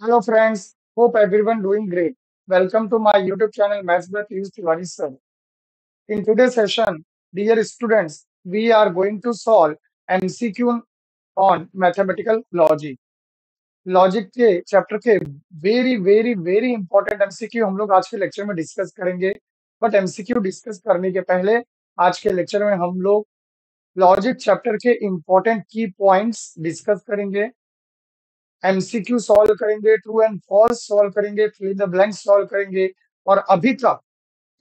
Hello friends, hope everyone doing great. Welcome to my YouTube channel Maths by Piyush Tiwari sir. In today's session, dear students, we are going to solve MCQ on mathematical logic. Logic के chapter के very very very important MCQ हम लोग आज के lecture में discuss करेंगे। But MCQ discuss करने के पहले आज के लेक्चर में हम लोग लॉजिक चैप्टर के इंपॉर्टेंट की पॉइंट्स डिस्कस करेंगे, एमसीक्यू सॉल्व करेंगे, ट्रू एंड फॉल्स सॉल्व करेंगे, fill in the blanks solve करेंगे। और अभी तक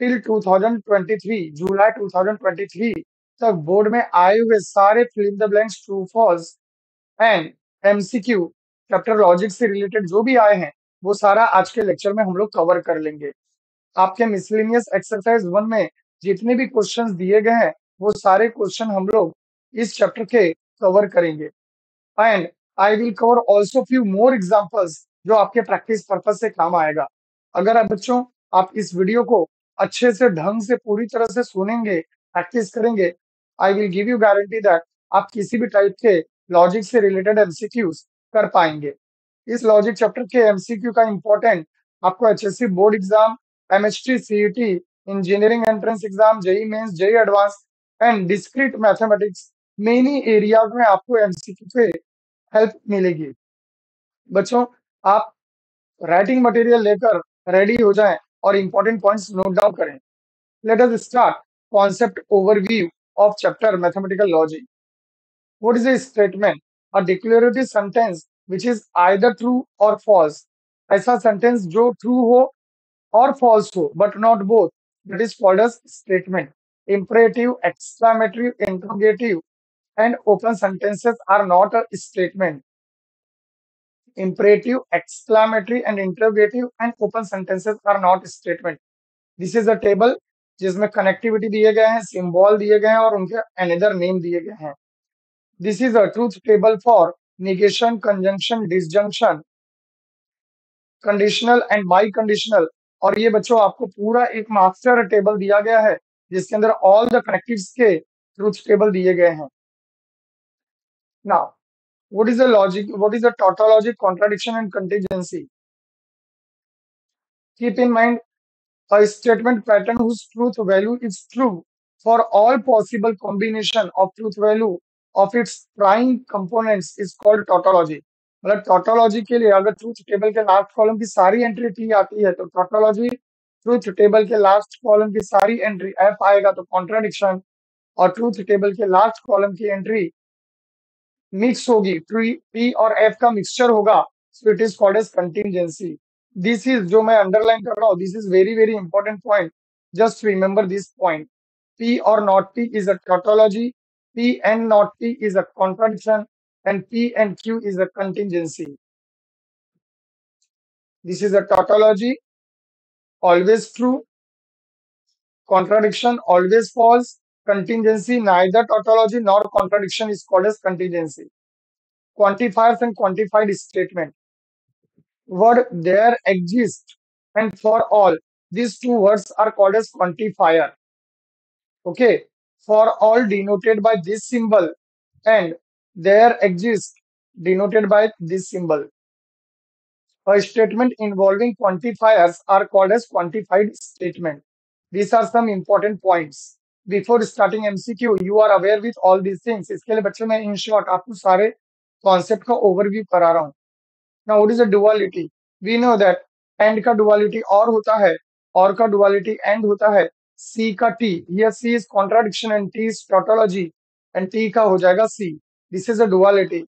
टिल 2023 जुलाई 2023 तक बोर्ड में आए हुए सारे fill in the blanks, true false and MCQ chapter logic से रिलेटेड जो भी आए हैं वो सारा आज के लेक्चर में हम लोग कवर कर लेंगे। आपके मिसलेनियस एक्सरसाइज 1 में जितने भी क्वेश्चंस दिए गए हैं वो सारे क्वेश्चन हम लोग इस चैप्टर के कवर करेंगे। And I will cover also few more examples जो आपके प्रैक्टिस पर्पज से काम आएगा। अगर आप बच्चों आप इस वीडियो को अच्छे से ढंग से पूरी तरह से सुनेंगे, प्रैक्टिस करेंगे, I will give you guarantee that आप किसी भी टाइप के लॉजिक से रिलेटेड एमसीक्यूज कर पाएंगे। इस लॉजिक चैप्टर के एमसीक्यू का इंपॉर्टेंट आपको HSC board exam, MHT, CET, engineering entrance exam, JEE Mains, JEE advance and discrete mathematics many areas में आपको एमसीक्यू से हेल्प मिलेगी। बच्चों आप राइटिंग मटेरियल लेकर रेडी हो जाएं और इंपॉर्टेंट पॉइंट्स नोट डाउन करें। Let us start concept overview of chapter mathematical logic. What is a statement? A declarative sentence which is either true or false. ऐसा सेंटेंस जो ट्रू हो और false हो but not both, that is called as statement. Imperative, exclamative, interrogative and open sentences are not a statement. Imperative, exclamatory and interrogative and open sentences are not statement. This is a table जिसमें connectivity दिए गए हैं, symbol दिए गए हैं और उनके another name दिए गए हैं। This is a truth table for negation, conjunction, disjunction, conditional and by conditional. और ये बच्चों आपको पूरा एक मास्टर टेबल दिया गया है जिसके अंदर ऑल द कनेक्टिव्स के ट्रूथ टेबल दिए गए हैं। Now what is the logic, what is the tautology, contradiction and contingency? Keep in mind a statement pattern whose truth value is true for all possible combination of truth value of its prime components is called tautology. मतलब tautology के लिए अगर truth table के last column की सारी entry T आती है तो टोटोलॉजी, ट्रूथ टेबल के लास्ट कॉलम की सारी एंट्री एफ आएगा तो कॉन्ट्राडिक्शन, और ट्रूथ टेबल के लास्ट कॉलम की एंट्री मिक्स होगी, पी और एफ का मिक्सचर होगा, so it is called as contingency. This is जो मैं अंडरलाइन कर रहा हूँ, this is very very important point, just remember this point. P or not P is a tautology, P and not P is a contradiction and P and Q is a contingency. This is a tautology, always true, contradiction always false, contingency neither tautology nor contradiction is called as contingency. Quantifiers and quantified statement. Word there exists and for all. These two words are called as quantifier. Okay. For all denoted by this symbol and there exists denoted by this symbol. A statement involving quantifiers are called as quantified statement. These are some important points. Before starting MCQ, you are aware with all these things. इसके लिए बच्चों मैं in short आपको सारे concept का overview करा रहा हूँ। Now, what is a duality? We know that and का duality और का duality and होता है, C का T, here C is contradiction and T is tautology and T का हो जाएगा C. This is a duality.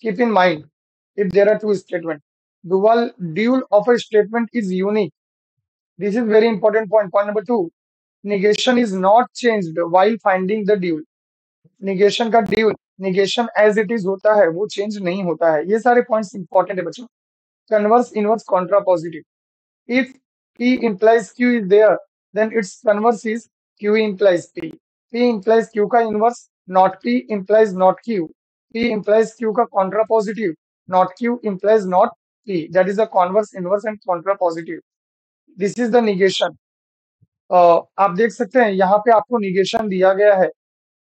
Keep in mind, if there are two statements, dual of a statement is unique. This is very important point. Point number 2, negation is not changed while finding the dual. Negation का dual, negation as it is होता है वो change नहीं होता है। ये सारे points important है बच्चों। Converse, inverse, contrapositive. If P implies Q is there, then its converse is Q implies P. P implies Q का inverse, not P implies not Q. P implies Q का contrapositive, not Q implies not P. That is the converse, inverse and contrapositive. This is the negation. आप देख सकते हैं यहाँ पे आपको negation दिया गया है,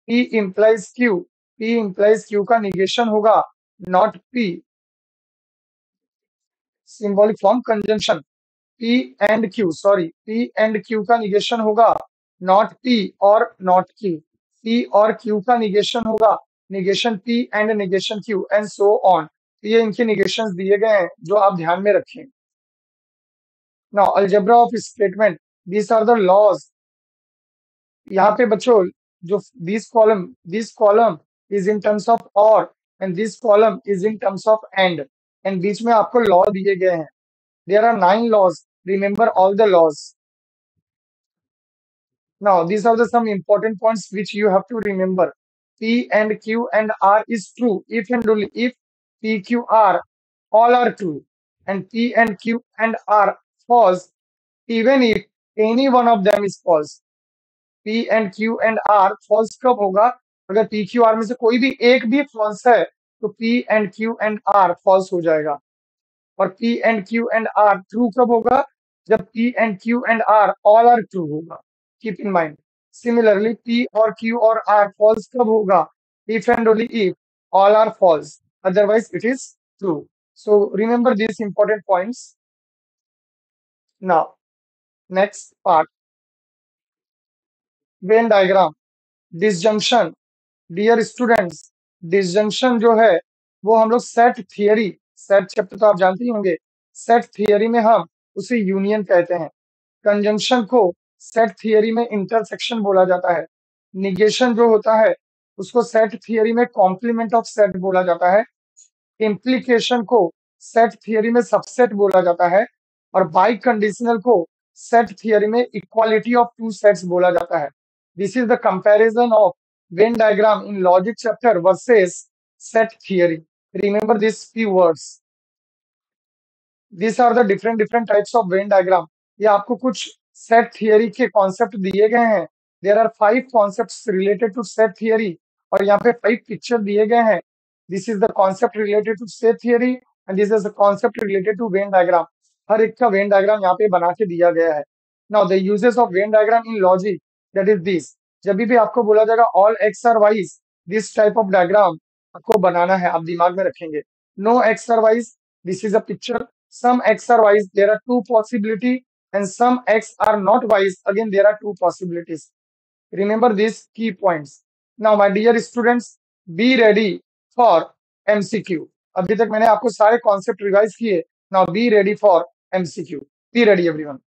P implies Q. P implies Q का निगेशन होगा, not P. Symbolic form conjunction, P and Q, sorry, P and Q का निगेशन होगा not P or not Q, P or Q का निगेशन होगा negation P and negation Q and so on. ये इनके निगेशंस दिए गए हैं जो आप ध्यान में रखें। Now algebra of statement, these are the laws. यहाँ पे बच्चों जो this column is in terms of or and this column is in terms of and बीच में आपको लॉ दिए गए हैं। There are 9 laws, remember all the laws. Now, these are the some important points which you have to remember. P and Q and R is true if and only if P, Q, R all are true, and P and Q and R false even if any one of them is false. P and Q and R false कब होगा? अगर P, Q, R में से कोई भी एक भी false है, तो P and Q and R false हो जाएगा। और P and Q and R true कब होगा? जब P and Q and R all are true होगा। Keep in mind. Similarly, P or Q or R false कब होगा? If and only if all are false. Otherwise, it is true. So remember these important points. Now, next part, Venn diagram, disjunction. Dear students, disjunction जो है वो हम लोग set theory, set chapter तो आप जानते ही होंगे, सेट थियरी में हम उसे यूनियन कहते हैं। कंजंक्शन को सेट थियरी में इंटरसेक्शन बोला जाता है। निगेशन जो होता है उसको सेट थियरी में कॉम्प्लीमेंट ऑफ सेट बोला जाता है। इम्प्लीकेशन को सेट थियरी में सबसेट बोला जाता है। और बाई कंडीशनल को सेट थियरी में इक्वालिटी ऑफ टू सेट्स बोला जाता है। This is the comparison of Venn diagram in logic chapter versus set theory. Remember these few words. These are the different types of Venn diagram. ये आपको कुछ set theory के concept दिए गए हैं। There are 5 concepts related to set theory और यहाँ पे 5 picture दिए गए हैं। This is the concept related to set theory and this is the concept related to Venn diagram. हर एक का Venn diagram यहाँ पे बना के दिया गया है। Now the uses of Venn diagram in logic, that is this. जब भी आपको बोला जाएगा all x are y's, this type of diagram आपको बनाना है, आप दिमाग में रखेंगे। No x are y's, this is a picture. Some x are y's, there are 2 possibility, and some x are not y's, again there are 2 possibilities. Remember these key points. Now my dear students, be ready for MCQ. अभी तक मैंने आपको सारे concept revise किए। Now be ready for MCQ. Be ready everyone.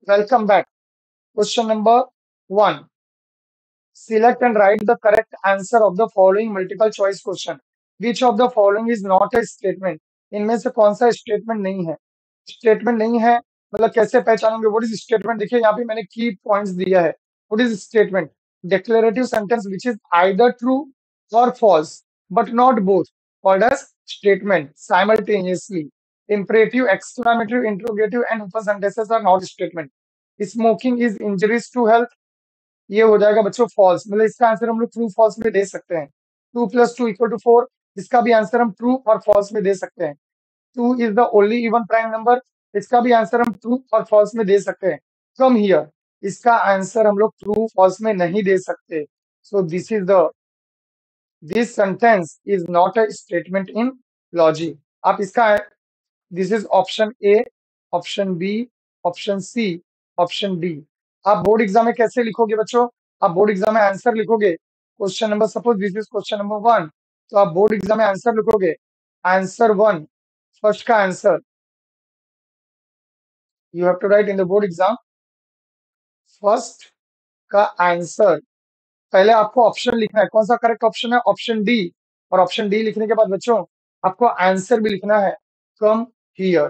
Welcome back. Question number 1. Select and write the correct answer of the following multiple choice question. Which of the following is not a statement? इनमें से कौन सा statement नहीं है? Statement नहीं है मतलब कैसे पहचानोगे? What is statement? देखिए यहाँ पे मैंने की पॉइंट्स दिया है। What is statement? Declarative sentence which is either true or false but not both, called as statement simultaneously. imperative, exclamative, interrogative and open sentences are not statement. Smoking is injurious to health, ये हो जाएगा बच्चों false. मतलब इसका answer हम लोग true false में दे सकते हैं। 2 + 2 = 4, इसका भी आंसर हम ट्रू और फॉल्स में दे सकते हैं। 2 is the only even prime number, इसका भी आंसर हम ट्रू और फॉल्स में दे सकते हैं। कम हियर, इसका आंसर हम लोग ट्रू फॉल्स में नहीं दे सकते। So this sentence is not a statement in logic. आप इसका this is option A, option B, option C, option D. आप बोर्ड एग्जाम में कैसे लिखोगे बच्चों? आप बोर्ड एग्जाम में आंसर लिखोगे, question number, suppose this is question number 1, तो आप बोर्ड एग्जाम में आंसर लिखोगे। आंसर 1, फर्स्ट का answer you have to write in the board exam. First का आंसर पहले आपको ऑप्शन लिखना है, कौन सा करेक्ट ऑप्शन है? Option D. और ऑप्शन डी लिखने के बाद बच्चों आपको आंसर भी लिखना है, come here.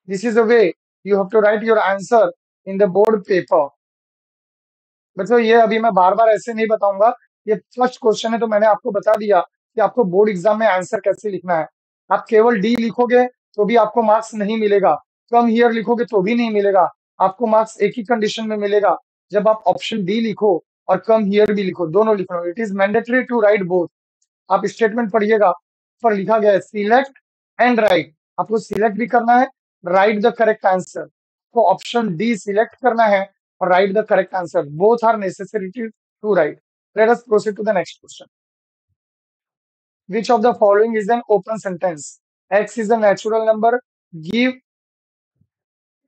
This is the way you have to write your answer in the board paper. बच्चों ये अभी मैं बार बार ऐसे नहीं बताऊंगा, ये फर्स्ट क्वेश्चन है तो मैंने आपको बता दिया कि आपको बोर्ड एग्जाम में आंसर कैसे लिखना है। आप केवल डी लिखोगे तो भी आपको मार्क्स नहीं मिलेगा, कम हियर लिखोगे तो भी नहीं मिलेगा। आपको मार्क्स एक ही कंडीशन में मिलेगा, जब आप ऑप्शन डी लिखो और कम हियर भी लिखो, दोनों लिखो। It is mandatory to write both. आप स्टेटमेंट पढ़िएगा, पर लिखा गया है सिलेक्ट एंड राइट, आपको सिलेक्ट भी करना है, राइट द करेक्ट आंसर। आपको ऑप्शन डी सिलेक्ट करना है और write the correct answer. Both are necessary to write. Let us proceed to the next question. Which of the following is an open sentence? X is a natural number. Give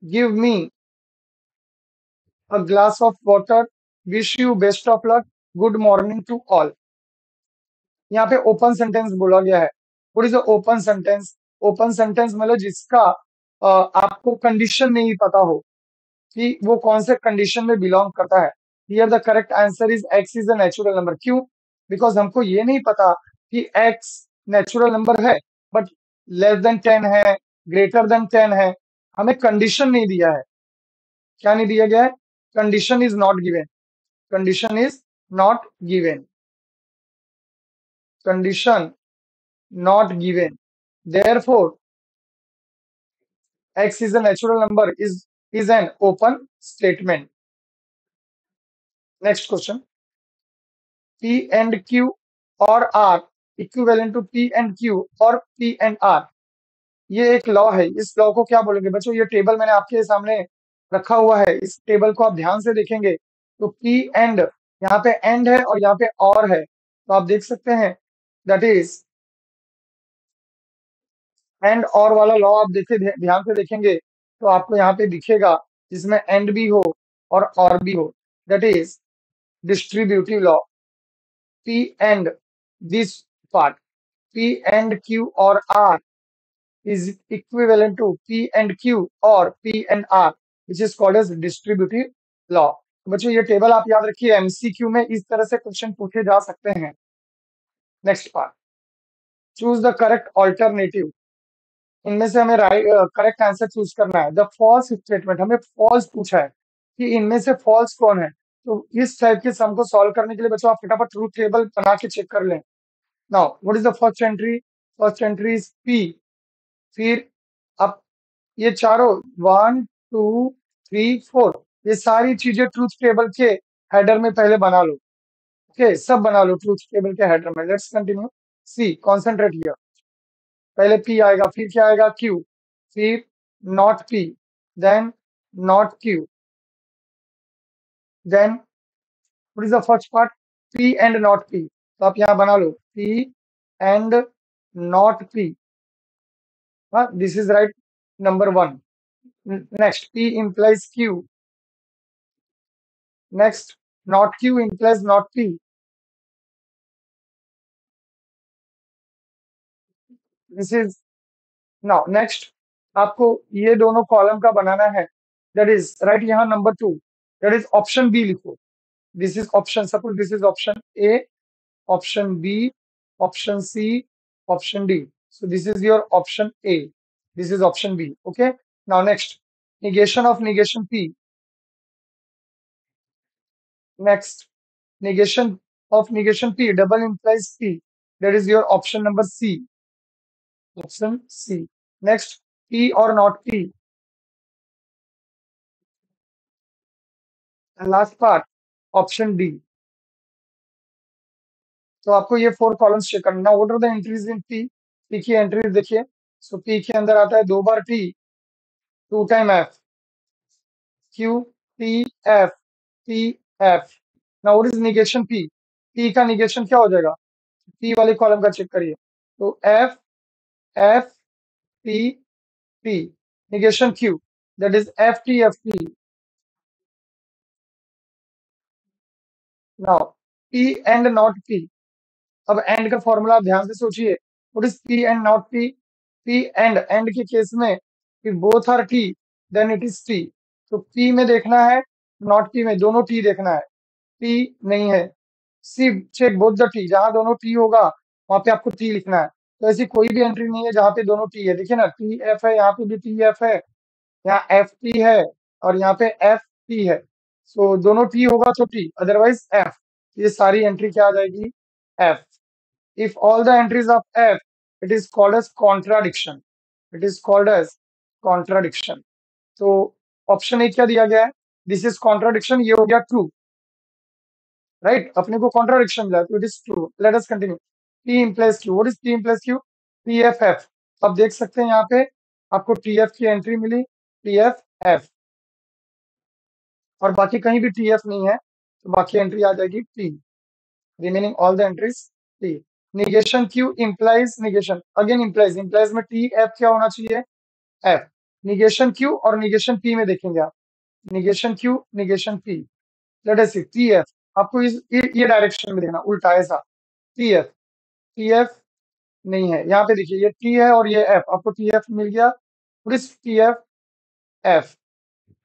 give me a glass of water. Wish you best of luck. Good morning to all. यहाँ पे open sentence बोला गया है. What is a open sentence? Open sentence मतलब जिसका आपको condition नहीं पता हो कि वो कौन से कंडीशन में बिलोंग करता है. Here the correct answer is x is a natural number. क्यों? बिकॉज हमको ये नहीं पता कि एक्स नेचुरल नंबर है बट लेस देन 10 है, ग्रेटर देन 10 है. हमें कंडीशन नहीं दिया है. क्या नहीं दिया गया है? Condition is not given. Condition is not given. Condition not given. Therefore, x is a natural number is an open statement. Next question. P and Q or R equivalent to P and Q or P and R. ये एक law है. इस law को क्या बोलेंगे बच्चों? ये table मैंने आपके सामने रखा हुआ है. इस टेबल को आप ध्यान से देखेंगे तो P एंड यहाँ पे एंड है और यहाँ पे और है. तो आप देख सकते हैं दैट इज एंड और वाला लॉ. आप देखे ध्यान से देखेंगे तो आपको यहाँ पे दिखेगा जिसमें एंड भी हो और भी हो. That is distributive law. P and this part P and Q और are is equivalent to P and Q or P and R, which is called as distributive law. तो बच्चों ये टेबल आप याद रखिए. एमसीक्यू में इस तरह से क्वेश्चन पूछे जा सकते हैं. Next part. Choose the correct alternative. इनमें से हमें करेक्ट आंसर चूज करना है. The false statement. हमें फॉल्स पूछा है कि इनमें से फॉल्स कौन है. तो इस टाइप के सम को सॉल्व करने के लिए बच्चों आप फटाफट ट्रूथ टेबल बना के चेक कर लें. Now what is the first entry? First entry is P. फिर अब ये चारों 1 2 3 4 ये सारी चीजें ट्रूथ टेबल के हेडर में पहले बना लो. ओके सब बना लो ट्रूथ टेबल के हेडर में. Let's continue. See concentrate here. पहले पी आएगा, फिर क्या आएगा? क्यू, फिर not P, then not Q, then what is the first part? P and not P. तो आप यहाँ बना लो पी एंड नॉट पी. हाँ this is right number 1. Next P implies Q. Next not Q implies not P. This is now next. आपको ये दोनों column का बनाना है. दैट इज राइट यहाँ number 2. That is option B लिखो. This is option. Suppose this is option A, option B, option C, option D. So this is your option A. This is option B. Okay. Now next, negation of negation P. Next, negation of negation P. Double implies P. That is your option number C. Option C. Next, P or not P. And last part, option D. तो आपको ये 4 columns check करना. What are the entries in P? P की entries देखिए. So P के अंदर आता है 2 बार T, 2 time F, Q T F, T F. Now what is negation P? P का निगेशन क्या हो जाएगा? पी वाले कॉलम का चेक करिए. तो F F T P. Negation Q that is F T. Now P and not P. अब and का फॉर्मूला आप ध्यान से सोचिए. What is P and not P? P and के केस में if both are t then it is t. तो p में देखना है, नॉट p में. दोनों t देखना है. p नहीं है. सी चेक बोथ द t. जहां दोनों t होगा वहां पे आपको t लिखना है. तो ऐसी कोई भी एंट्री नहीं है जहां पे दोनों t है. देखिए ना टी एफ है, यहाँ पे भी टी एफ है, यहाँ एफ टी है और यहाँ पे एफ टी है. सो दोनों t होगा तो t, अदरवाइज f. ये सारी एंट्री क्या आ जाएगी? f. If all the entries of f, it is called as contradiction. It is called as contradiction. तो ऑप्शन ए क्या दिया गया है? This is contradiction. ये हो गया ट्रू. राइट अपने को कॉन्ट्राडिक्शन मिला तो it is true. Let us continue. P implies Q. What is P implies Q? P F F. अब देख सकते हैं यहाँ पे आपको टी एफ की एंट्री मिली. T F F. और बाकी कहीं भी टी एफ नहीं है, तो बाकी एंट्री आ जाएगी T, remaining all the entries T. Negation Q implies negation, again implies, implies में टी एफ क्या होना चाहिए, एफ। निगेशन क्यू और निगेशन पी में देखेंगे आप, negation Q negation P, let us see T F, आपको ये डायरेक्शन में देखना, उल्टा ऐसा, टी एफ, टी एफ नहीं है, यहाँ पे देखिए ये टी है और ये एफ, आपको टी एफ मिल गया, टी एफ एफ,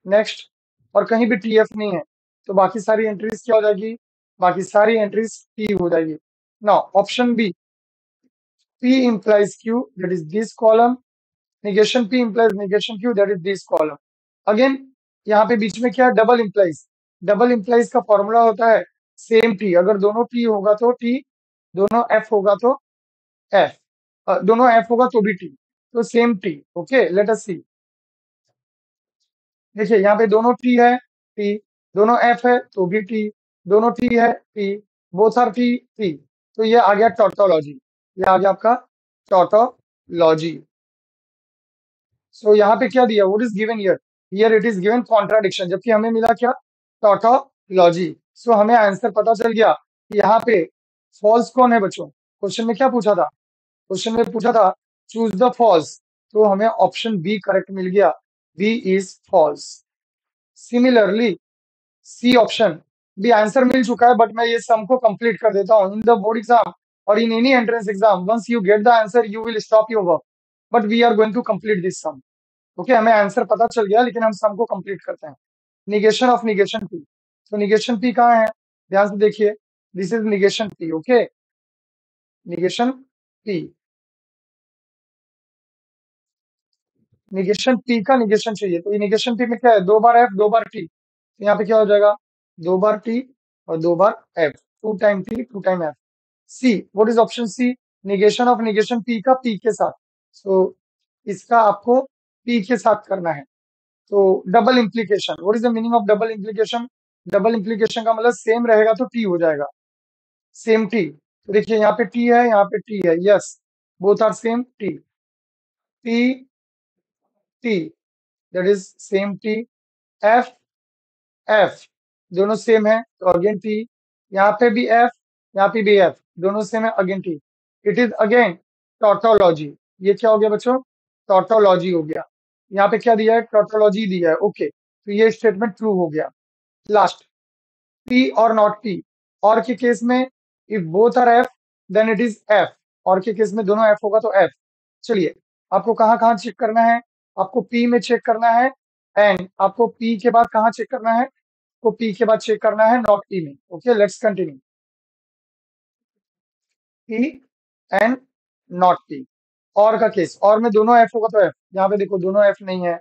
नेक्स्ट, और कहीं भी टी एफ नहीं है, तो बाकी सारी एंट्रीज क्या हो जाएगी, बाकी सारी एंट्रीज टी हो जाएगी। Now option B, P implies Q, that is this column. Negation P implies negation Q, that is this column. Again, यहाँ पे बीच में क्या है, डबल implies. डबल implies का फॉर्मूला होता है सेम T, अगर दोनों T होगा तो T, दोनों F होगा तो F, दोनों F होगा तो भी T, तो same T। Okay, let us see, देखिए यहाँ पे दोनों T है T, दोनों F है तो भी T, दोनों T है T, both are T T, तो ये आ गया टॉटोलॉजी, ये आ गया आपका टॉटोलॉजी। सो यहाँ पे क्या दिया, what is given here, here it is given contradiction, जबकि हमें मिला क्या, टॉटोलॉजी। सो हमें आंसर पता चल गया कि यहाँ पे फॉल्स कौन है बच्चों, क्वेश्चन में क्या पूछा था, क्वेश्चन में पूछा था चूज द फॉल्स, तो हमें ऑप्शन बी करेक्ट मिल गया, B is false. Similarly C option भी आंसर मिल चुका है, बट मैं ये सम को कंप्लीट कर देता हूँ, इन द बोर्ड एग्जाम और in any entrance exam, once you get the answer you will stop your work, but we are going to complete this sum. Okay, हमें आंसर पता चल गया, लेकिन हम सम को कंप्लीट करते हैं। निगेशन ऑफ निगेशन पी, तो निगेशन पी कहाँ है, ध्यान से देखिए, this is negation P. Okay, negation P, negation P का निगेशन चाहिए, तो ये निगेशन पी में क्या है, दो बार एफ दो बार टी, तो यहाँ पे क्या हो जाएगा, दो बार टी और दो बार F, two time T two time F. C, what is option C, negation of negation P का पी के साथ, सो इसका आपको पी के साथ करना है। तो double implication, what is the meaning of double implication, double implication का मतलब सेम रहेगा तो टी हो जाएगा, सेम टी, तो देखिए यहाँ पे टी है यहाँ पे टी है, yes, both are same T, T T, that is same T, F F, दोनों सेम है तो अगेन टी, यहाँ पे भी एफ यहाँ पे भी एफ, दोनों सेम है again T, it is again tautology. ये क्या हो गया बच्चों, टॉटोलॉजी हो गया, यहाँ पे क्या दिया है, टॉटोलॉजी दिया है। ओके, तो ये स्टेटमेंट ट्रू हो गया। लास्ट, P और नॉट P, और के केस में if both are F then it is F, और के केस में दोनों F होगा तो F। चलिए, आपको कहाँ कहाँ चेक करना है, आपको P में चेक करना है, एंड आपको P के बाद कहाँ चेक करना है, आपको P के बाद चेक करना है नॉट P में। Okay, let's continue, P and not P। और का केस, और में दोनों F होगा तो F, यहाँ पे देखो दोनों F नहीं है,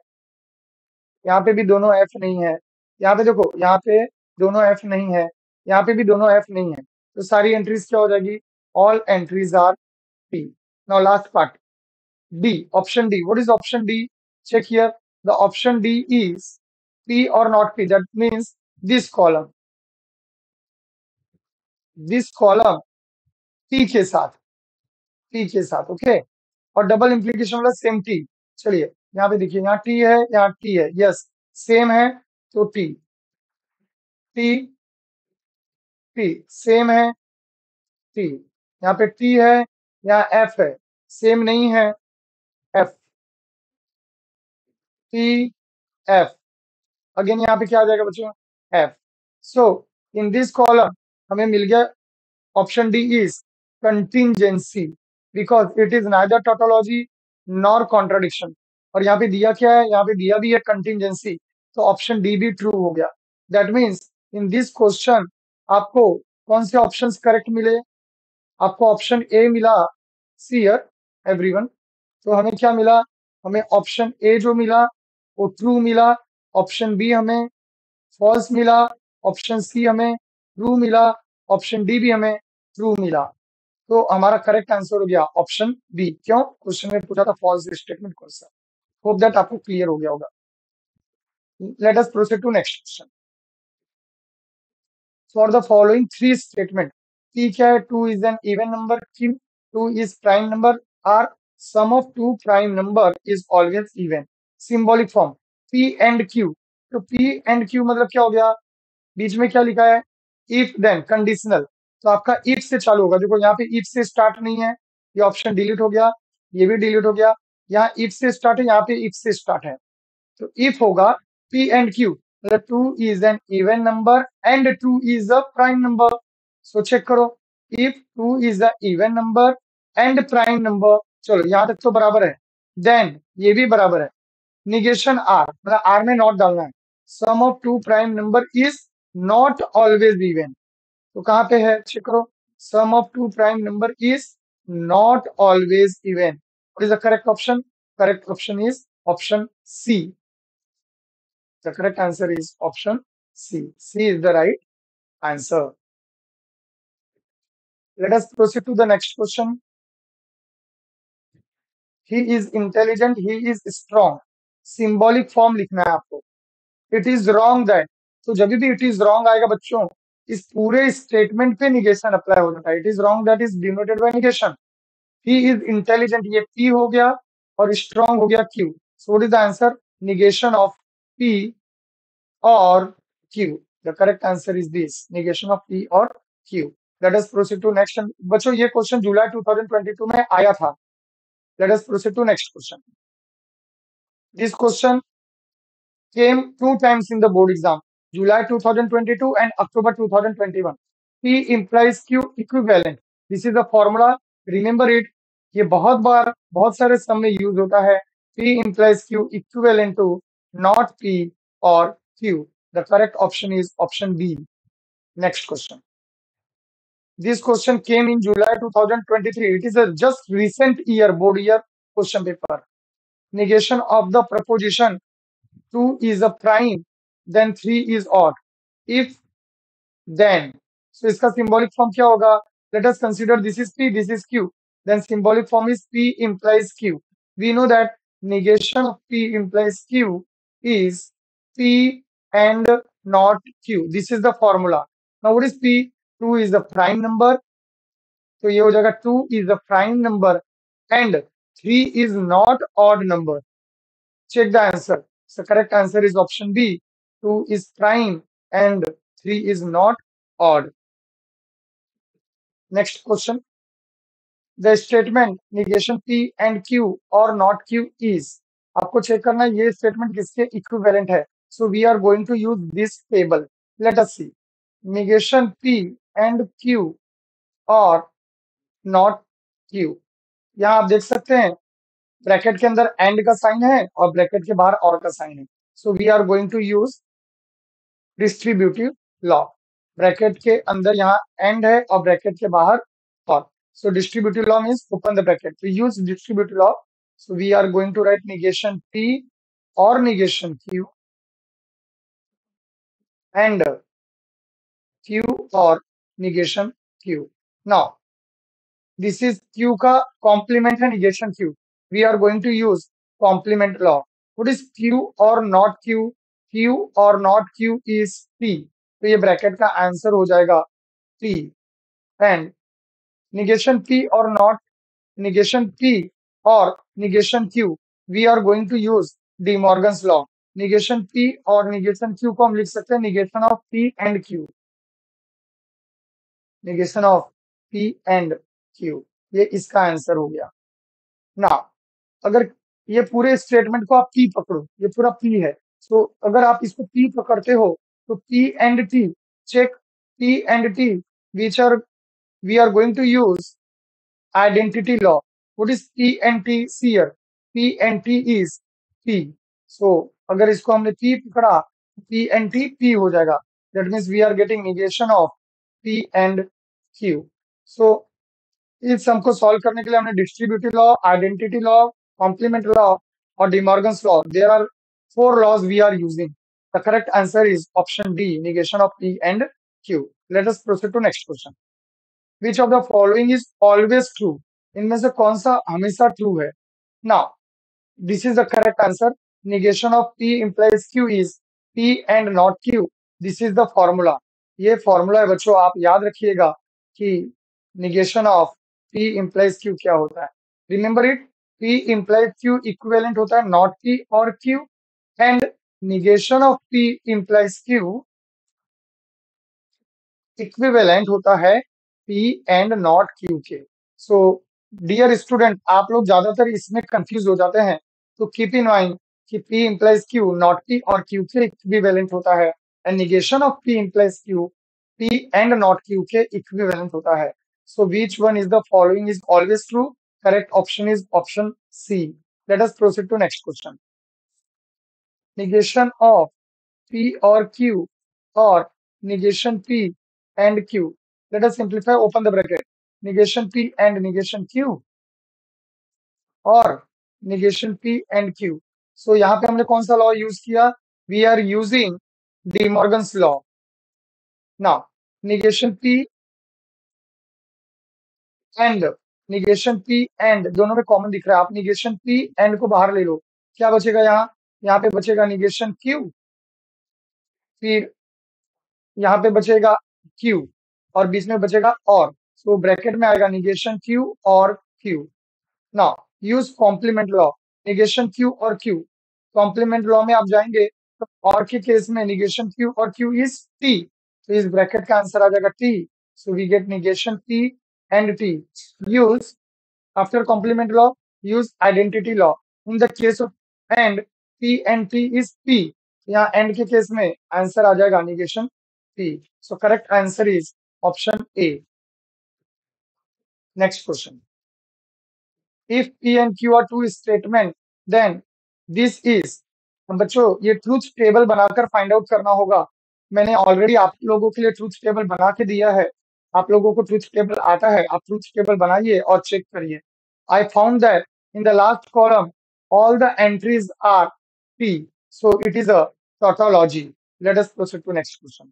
यहाँ पे भी दोनों एफ नहीं है, यहाँ पे देखो यहाँ पे दोनों एफ नहीं है, यहाँ पे भी दोनों एफ नहीं है, तो सारी एंट्रीज क्या हो जाएगी, all entries are P. Now last part, D, option D, what is option D, check here, the option D is P or not P, that means this column P के साथ, P के साथ। Okay, और double implication वाला same T, चलिए यहाँ पे देखिए, यहाँ टी है यहाँ टी है, यस, सेम है तो टी, टी टी सेम है टी, यहाँ पे टी है यहाँ एफ है, सेम नहीं है, एफ टी एफ, अगेन यहाँ पे क्या आ जाएगा बच्चों, F. So in this column हमें मिल गया option D is contingency, because it is neither tautology nor contradiction, और यहाँ पे दिया क्या है, यहाँ पे दिया भी है कंटिंजेंसी, तो ऑप्शन डी भी ट्रू हो गया। That means in this question आपको कौन से ऑप्शंस करेक्ट मिले, आपको ऑप्शन ए मिला, सी एवरीवन, तो हमें क्या मिला, हमें ऑप्शन ए जो मिला वो ट्रू मिला, ऑप्शन बी हमें फॉल्स मिला, ऑप्शन सी हमें ट्रू मिला, ऑप्शन डी भी हमें ट्रू मिला, तो हमारा करेक्ट आंसर हो गया ऑप्शन बी। क्यों, क्वेश्चन में पूछा था false statement question. Hope that आपको क्लियर हो गया होगा। Let us proceed to next question. For the following three statement, P क्या है, 2 is an even number, Q 2 is prime number, R sum of two prime number is always even. Symbolic form, P and Q तो P and Q मतलब क्या हो गया, बीच में क्या लिखा है, इफ देन कंडीशनल, तो आपका इफ से चालू होगा। देखो यहाँ पे इफ से स्टार्ट नहीं है, ये ऑप्शन डिलीट हो गया, ये भी डिलीट हो गया। यहाँ इफ से स्टार्ट है, यहाँ पे इफ से स्टार्ट है, तो इफ होगा P एंड Q, मतलब 2 is an even number and 2 is a prime number. So check करो, if 2 is a even number and prime number, चलो यहाँ तक तो बराबर है, देन ये भी बराबर है। निगेशन आर, मतलब आर में नॉट डालना है, sum of two prime number is not always even, तो कहाँ पे है चेक करो, sum of two prime number is not always even. What is the correct option, correct option is option C, the correct answer is option C. C is the right answer. Let us proceed to the next question. He is intelligent, he is strong. Symbolic form लिखना है आपको। It is wrong that, तो जब भी it is wrong आएगा बच्चों, इस पूरे स्टेटमेंट पे निगेशन अप्लाई हो जाता है। It is wrong that is denoted by negation. He is intelligent, ये P हो गया और strong हो गया Q. So what is the answer? Negation of P or Q. The correct answer is this, negation of P or Q. Let us proceed to next. बच्चों ये question जुलाई 2022 में आया था। Let us proceed to next question. This question came two times in the board exam, July 2022 and October 2021. P implies Q equivalent. This is the formula. Remember it. ये बहुत बार बहुत सारे सम में यूज होता है। P implies Q equivalent to not P or Q. The correct option is option B. Next question. This question came in July 2023. It is a just recent year board year question paper. Negation of the proposition 2 is a prime, then 3 is odd. If then, so इसका symbolic form क्या होगा? Let us consider this is P, this is Q. Then symbolic form is P implies Q. We know that negation of P implies Q is P and not Q. This is the formula. Now what is P? 2 is the prime number. तो ये हो जाएगा 2 is the prime number and 3 is not odd number. Check the answer. So correct answer is option B. 2 is prime and 3 is not odd. Next question. The statement negation P and Q or not Q is. आपको check करना है ये statement किसके equivalent है. So we are going to use this table. Let us see. Negation P and Q or not Q. यहाँ आप देख सकते हैं ब्रैकेट के अंदर एंड का साइन है और ब्रैकेट के बाहर और का साइन है. So we are going to use distributive law. Bracket के अंदर यहाँ एंड है और ब्रैकेट के बाहर और. So distributive law means open the bracket. We use distributive law. So we are going to write negation P और negation Q and Q और negation Q. Now this is Q का complement है negation Q. We are going to use complement law. What is Q or not Q? Q or not Q is P. तो ये bracket का answer हो जाएगा P. And negation P or not, negation P or negation Q, we are going to use De Morgan's law. negation P और negation Q को हम लिख सकते हैं negation of P and Q. negation of P and Q. ये इसका answer हो गया ना. अगर ये पूरे स्टेटमेंट को आप P पकड़ो, ये पूरा P है, तो अगर आप इसको P पकड़ते हो तो P and T, check P and T which are we are going to use identity law. What is P and T here? P and T is P. So अगर इसको हमने P पकड़ा, P and T P हो जाएगा. That means we are getting negation of P and Q. So इस सम को solve करने के लिए हमने distributive law, identity law, complement law और De Morgan's law, there are 4 laws we are using. The correct answer is option D, negation of P and Q. Let us proceed to next question. Which of the following is always true? इनमें से कौन सा हमेशा true है? Now this is the correct answer. Negation of P implies Q is P and not Q. This is the formula. ये formula है बच्चों, आप याद रखिएगा कि negation of P implies Q क्या होता है. Remember it. P implies Q equivalent होता है not P or Q and negation of P implies Q equivalent होता है P एंड नॉट Q के। सो डियर स्टूडेंट, आप लोग ज्यादातर इसमें कंफ्यूज हो जाते हैं, तो कीप इन माइंड कि P implies Q not P or Q के इक्विवेलेंट होता है, and negation of P implies Q P and not Q के इक्विवेलेंट होता है। So which one is the following is always true? Correct option is option C. Let us proceed to next question. negation of P or Q or negation P and Q. Let us simplify, open the bracket. Negation P and negation Q or negation P and Q. So यहाँ पे हमने कौन सा law use किया? We are using De Morgan's law. Now, negation P and negation P and दोनों में common दिख रहा है, आप negation P and को बाहर ले लो, क्या बचेगा यहाँ पे बचेगा negation Q, फिर यहाँ पे बचेगा Q और बीच में बचेगा और, सो ब्रैकेट में आएगा निगेशन Q और Q। Now use complement law, negation Q और Q, कॉम्प्लीमेंट लॉ में आप जाएंगे तो और के केस में निगेशन Q और Q इज T, तो इस ब्रैकेट का आंसर आ जाएगा T। So we get negation P and T। Use after complement law, use identity law. In the case of and, P and T is P. यहाँ and के case में answer आ जाएगा negation P. So correct answer is option A. Next question. If P and Q are two statement, then this is, अब बच्चों ये truth table बनाकर find out करना होगा। मैंने ऑलरेडी आप लोगों के लिए ट्रूथ टेबल बना के दिया है, आप लोगों को ट्रूथ टेबल आता है, आप ट्रूथ टेबल बनाइए और चेक करिए। I found that in the last column all the entries are P, so it is a tautology. Let us proceed to next question.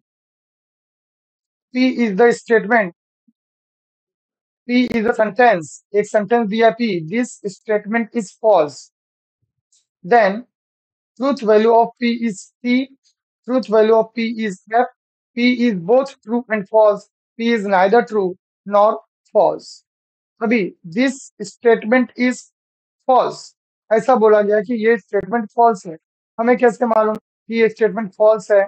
P is the statement, P is a sentence, एक sentence दिया P, this statement is false, then truth value of P is T, truth value of P is F, P is both true and false, P is neither true nor false। अभी this statement is false, ऐसा बोला गया कि ये statement false है, हमें कैसे मालूम कि ये स्टेटमेंट फॉल्स है?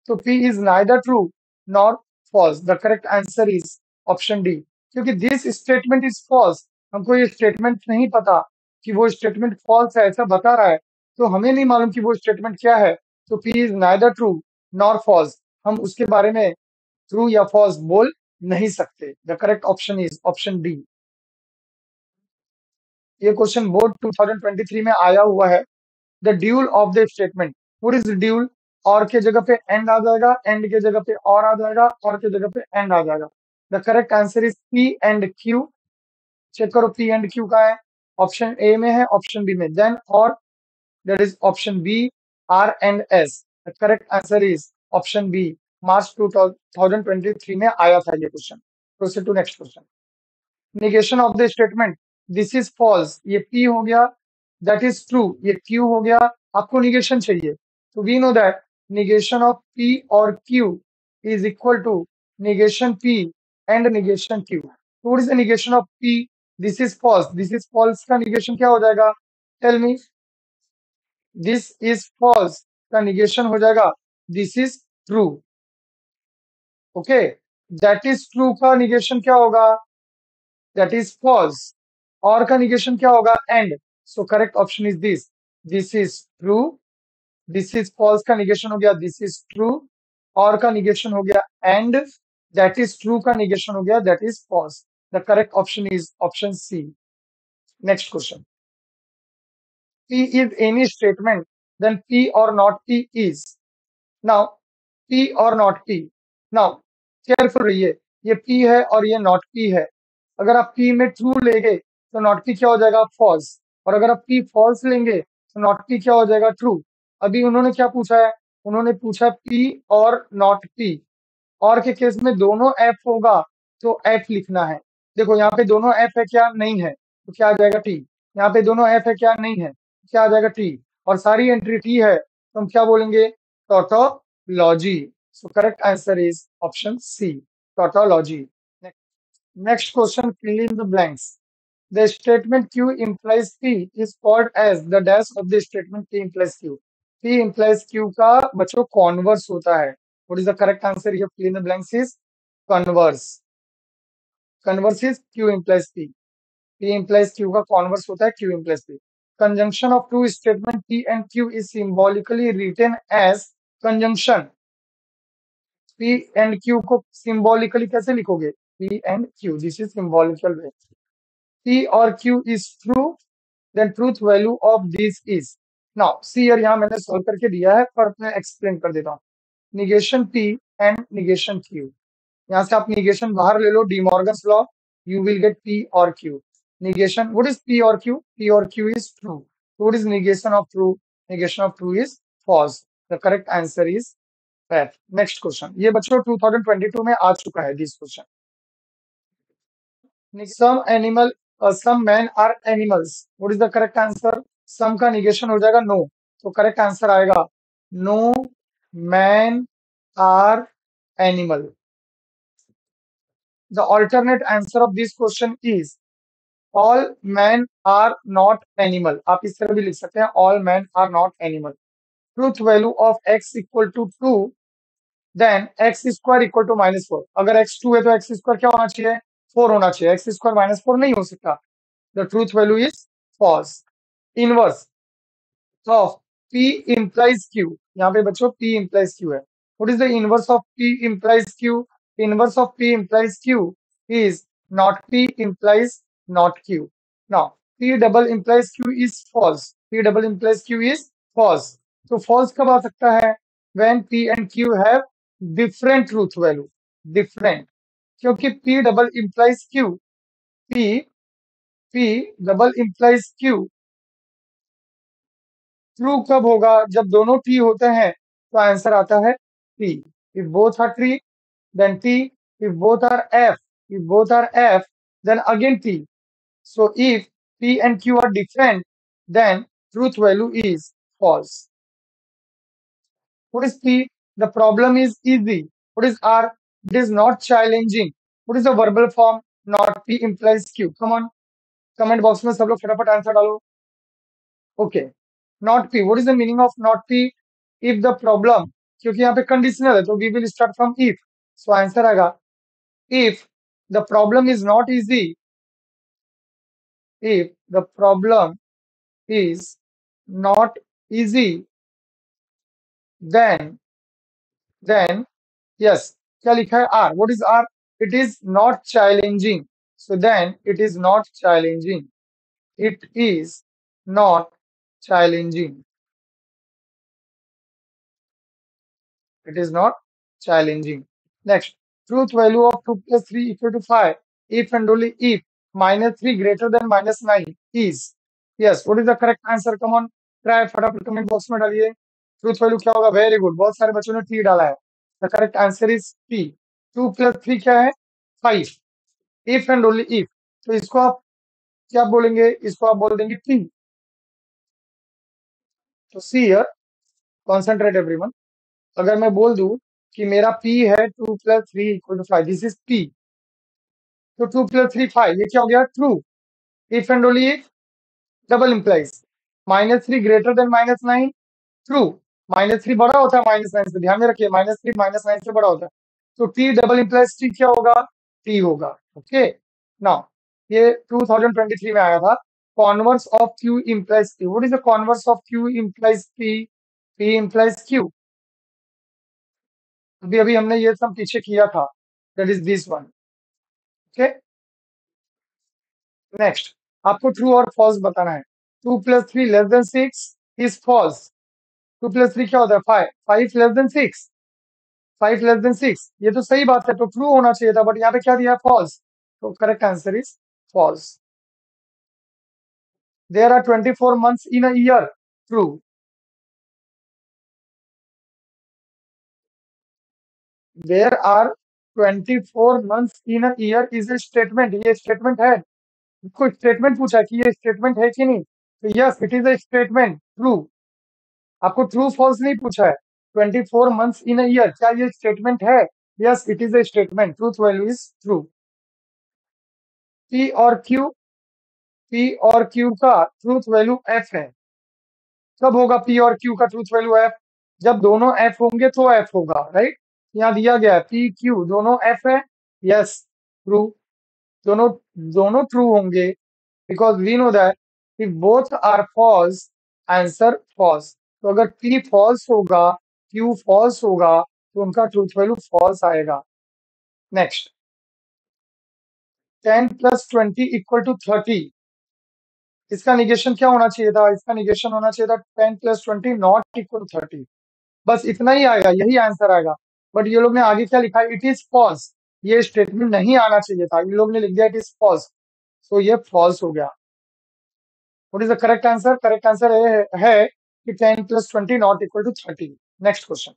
तो P is neither true nor false. The correct answer is option D. क्योंकि this statement is false, हमको ये स्टेटमेंट नहीं पता कि वो स्टेटमेंट फॉल्स है, ऐसा बता रहा है, तो हमें नहीं मालूम कि वो स्टेटमेंट क्या है। तो P is neither true nor false, हम उसके बारे में ट्रू या फॉल्स बोल नहीं सकते। The correct option is option D. ये क्वेश्चन बोर्ड 2023 में आया हुआ है। The dual of the statement, what is dual? और के जगह पे एंड आ जाएगा, एंड के जगह पे और आ जाएगा, और के जगह पे एंड आ जाएगा। The correct answer is P and Q. Check करो पी एंड क्यू का है, ऑप्शन ए में है, ऑप्शन बी में, देन और, that is option B R and S. The correct answer is option B. March 2023 में आया था ये क्वेश्चन। Proceed to next question. Negation of the statement, this is false, ये पी हो गया, दैट इज ट्रू, ये क्यू हो गया, आपको निगेशन चाहिए, तो we know that negation of P or Q is equal to negation P and negation Q. What is the negation of P? This is false, this is false का negation क्या हो जाएगा? Tell me. This is false का negation हो जाएगा this is true. Okay, that is true का negation क्या होगा? That is false. और का निगेशन क्या होगा? And. So correct option is this is true, this is false का निगेशन हो गया दिस इज ट्रू, और का निगेशन हो गया एंड, दैट इज ट्रू का निगेशन हो गया that is false. The correct option is option C. Next question. P is any statement, then P or not P is. Now, P or not P. Now, careful रहिए, ये P है और ये not P है। अगर आप P में true लेंगे तो not P क्या हो जाएगा? false। और अगर आप P false लेंगे तो not P क्या हो जाएगा? true। अभी उन्होंने क्या पूछा है? उन्होंने पूछा P और not P। और के केस में दोनों F होगा तो F लिखना है। देखो यहाँ पे दोनों F है क्या? नहीं है, तो क्या आ जाएगा? T। यहाँ पे दोनों F है क्या? नहीं है, तो क्या आ जाएगा? T। और सारी एंट्री T है तो हम क्या बोलेंगे? Tautology. So correct answer is option C, tautology. Next question, fill in the blanks. The statement Q implies P is called as the dash of the statement P implies Q. P implies Q का बच्चों converse होता है. What is the correct answer here? Fill in the blanks is converse. Converse is Q implies P. P implies Q का converse होता है Q implies P. Conjunction of two statement P and Q is symbolically written as conjunction. P and Q को symbolically कैसे लिखोगे? P and Q. This is symbolical way. P or Q is true, then truth value of this is. Now, see here यहाँ मैंने solve करके दिया है पर मैं explain कर देता हूँ. Negation P and negation Q. यहाँ से आप negation बाहर ले लो, DeMorgan's law, you will get P or Q. Negation, what is P or Q? P or Q is true. What is negation of true? Negation of true is false. The correct answer is fact. Next question. ये बच्चों 2022 में आ चुका है this question. Some animal, some men are animals. What is the correct answer? Some का negation हो जाएगा no. तो correct answer आएगा no men are animal. The alternate answer of this question is all men are not animal. आप इस तरह भी लिख सकते हैं all men are not animal. Truth value of x equal to 2, then x square equal to -4. अगर x 2 है तो x square क्या होना चाहिए? 4 होना चाहिए. x square -4 नहीं हो सकता. The truth value is false. Inverse of P implies Q. यहाँ पे बच्चों P implies Q है. What is the inverse of P implies Q? Inverse of P implies Q is not P implies not Q. Now, P double implies Q is false. P double implies Q is false. तो false कब आ सकता है? When P and Q have different truth value. Different. क्योंकि P double implies Q. P double implies Q true कब होगा? जब दोनों T होते हैं तो आंसर आता है T. If both are true then T. If both are F, if both are F then again T. So if P and Q are different then truth value is false. What is P? The problem is easy. What is R? It is not challenging. What is the verbal form? Not P implies Q. Come on, comment box में सब लोग फटाफट answer डालो. Okay. Not P. What is the meaning of not P? If the problem, क्योंकि यहाँ पे conditional है तो we will start from if. So answer आएगा if the problem is not easy. If the problem is not easy, then yes. क्या लिखा है R? What is R? It is not challenging. So then it is not challenging. It is not challenging. It is not challenging. Next, truth value of 2 plus 3 equal to 5 if and only if -3 greater than -9 is. Yes, what is the correct answer? Come on, try फटाफट comment box में डालिए. Truth value क्या होगा? Very good, बहुत सारे बच्चों ने T डाला है. The correct answer is T. 2 plus 3 क्या है? 5. If and only if. तो इसको आप क्या बोलेंगे? इसको आप बोल देंगे टी. तो सी हियर, कॉन्सेंट्रेट एवरीवन. अगर मैं बोल दूं कि मेरा P है 2 plus 3 equal to 5, this is P. तो 2 plus 3 5, ये क्या हो गया? True. If and only if double implies -3 greater than -9. True. -3 बड़ा होता है -9 से, ध्यान में रखिए. -3 -9 से बड़ा होता है. तो T डबल इंप्लाइज T क्या होगा? T होगा. ओके. नाउ ये 2023 में आया था. Converse of Q implies P. What is the converse of Q implies P? P implies Q. अभी अभी हमने ये सब पीछे किया था. That is this one. Okay. Next, आपको ट्रू और फॉल्स बताना है. 2 plus 3 less than 6 is false. 2 plus 3 क्या होता है? 5. 5 less than 6. 5 less than 6. ये तो सही बात है, तो ट्रू होना चाहिए था, बट यहाँ पे क्या दिया है? फॉल्स. तो correct answer is false. There are 24 months in a year. True. There are 24 months in a year is a statement. ये स्टेटमेंट है. कोई स्टेटमेंट पूछा कि ये स्टेटमेंट है कि नहीं, तो yes it is a statement. True. आपको ट्रू फॉल्स नहीं पूछा है. 24 months in a year, क्या ये स्टेटमेंट है? Yes it is a statement. Truth value is true. P or Q, P or Q का ट्रूथ वैल्यू एफ है. कब होगा पी और क्यू का ट्रूथ वैल्यू एफ? जब दोनों एफ होंगे तो एफ होगा, राइट? यहाँ दिया गया है पी क्यू दोनों एफ है, यस ट्रू, दोनों दोनों ट्रू होंगे, because we know that if both are false, answer false। तो अगर p false होगा, q false होगा, तो उनका ट्रूथ वैल्यू false आएगा। नेक्स्ट, 10 प्लस 20 इक्वल टू 30, इसका निगेशन क्या होना चाहिए था? इसका निगेशन होना चाहिए था 10 प्लस 20 नॉट इक्वल टू 30। बस इतना ही आएगा, यही आंसर आएगा। बट ये लोग ने आगे क्या लिखा है? It is false. ये स्टेटमेंट नहीं आना चाहिए था, ये लोग ने लिख दिया इट इज फॉल्स, तो ये फॉल्स हो गया। What is the correct answer? Correct answer है कि 10 plus 20 not equal to 30। Next question,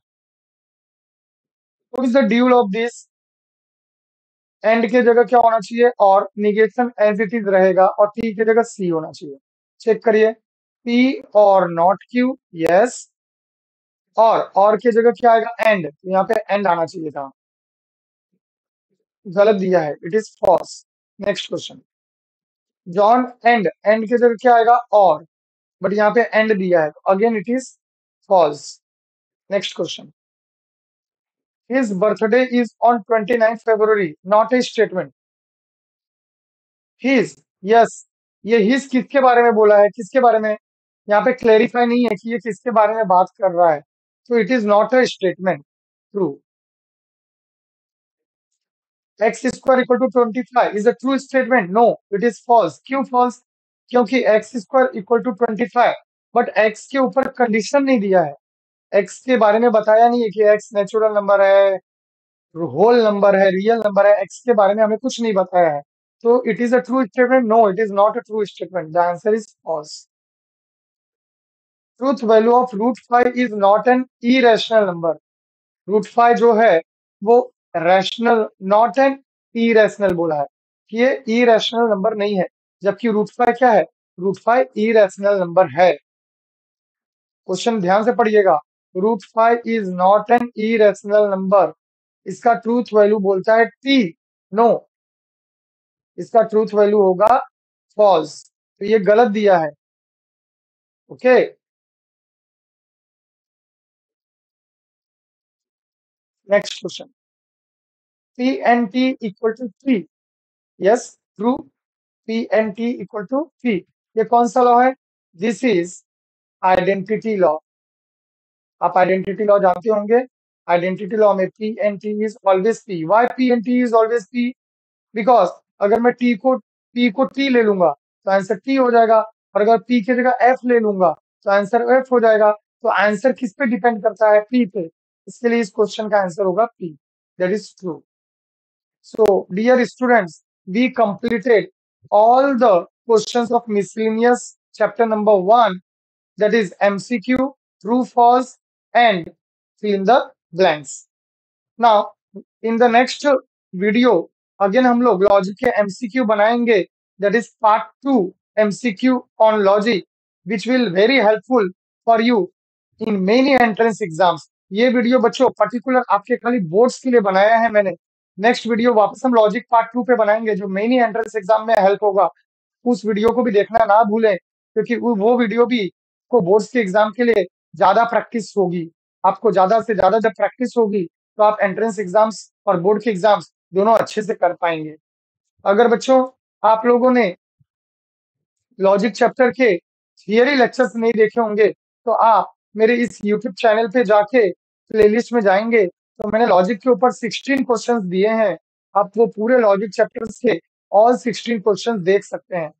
what is the dual of this? And की जगह क्या होना चाहिए? और निगेशन एज इट इज रहेगा, और टी की जगह सी होना चाहिए। चेक करिए, P or not Q, yes. और की जगह क्या आएगा? एंड, तो यहाँ पे एंड आना चाहिए था, गलत दिया है, it is false. Next question, John and की जगह क्या आएगा? और, बट यहाँ पे एंड दिया है, तो again it is false. Next question, his birthday is on 29 February, not a statement. His, yes, ये हिज किसके बारे में बोला है? किसके बारे में? यहाँ पे क्लेरिफाई नहीं है कि ये किसके बारे में बात कर रहा है, तो it is not a statement, true. X square equal to 25 is a true statement, no it is false. क्यों फॉल्स? क्योंकि X square equal to 25, but X के ऊपर कंडीशन नहीं दिया है, एक्स के बारे में बताया नहीं है कि एक्स नेचुरल नंबर है, होल नंबर है, रियल नंबर है, एक्स के बारे में हमें कुछ नहीं बताया है, तो it is a true statement, no it is not a true statement, the answer is false. Truth value of root 5 is not an irrational number, root 5 जो है वो रैशनल, नॉट एन इरेशनल बोला है, कि ये इरेशनल नंबर नहीं है, जबकि रूट 5 क्या है? रूट 5 इरेशनल नंबर है। क्वेश्चन ध्यान से पढ़िएगा, root 5 is not an irrational number, इसका ट्रूथ वैल्यू बोलता है टी, नो, इसका ट्रूथ वैल्यू होगा फॉल्स, तो ये गलत दिया है। Okay, next question, P N T equal to three, yes true, P N T equal to three, ये कौन सा लॉ है? This is identity law. आप आइडेंटिटी लॉ जानते होंगे, आइडेंटिटी लॉ में P N T is always P. Y P N T is always P? Because अगर मैं टी को टी ले लूंगा तो आंसर टी हो जाएगा, और अगर पी की जगह एफ ले लूंगा तो आंसर एफ हो जाएगा। तो आंसर किस पे डिपेंड करता है? पी पे, इसके लिए इस क्वेश्चन का आंसर होगा P, that is true. So, dear students, we completed all the questions of miscellaneous chapter number 1, that is MCQ, true, false, and fill in the blanks. Now, in the next video, again हम लोग logic के MCQ बनाएंगे, that is part 2 MCQ on logic, which will very helpful for you in many entrance exams। ये video बच्चों particular आपके खाली boards के लिए बनाया है मैंने। नेक्स्ट वीडियो वापस हम लॉजिक पार्ट 2 पे बनाएंगे, जो मेनी एंट्रेंस एग्जाम में हेल्प होगा। उस वीडियो को भी देखना ना भूलें, क्योंकि वो वीडियो भी को बोर्ड्स के एग्जाम के लिए ज्यादा प्रैक्टिस होगी। आपको ज्यादा से ज्यादा जब प्रैक्टिस होगी तो आप एंट्रेंस एग्जाम्स और बोर्ड के एग्जाम्स दोनों अच्छे से कर पाएंगे। अगर बच्चों आप लोगों ने लॉजिक चैप्टर के थियरी लेक्चर्स नहीं देखे होंगे तो आप मेरे इस यूट्यूब चैनल पे जाके प्लेलिस्ट में जाएंगे तो मैंने लॉजिक के ऊपर 16 क्वेश्चंस दिए हैं। आप वो पूरे लॉजिक चैप्टर्स के ऑल 16 क्वेश्चंस देख सकते हैं।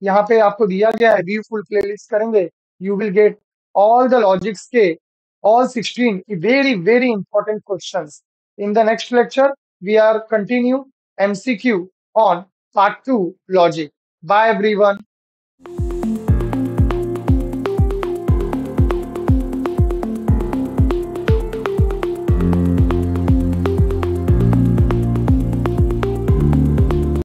यहाँ पे आपको दिया गया है, व्यू फुल प्लेलिस्ट करेंगे, you will get all the logics के all 16 very very important questions. In the next lecture we are continue MCQ on part 2 logic. Bye everyone.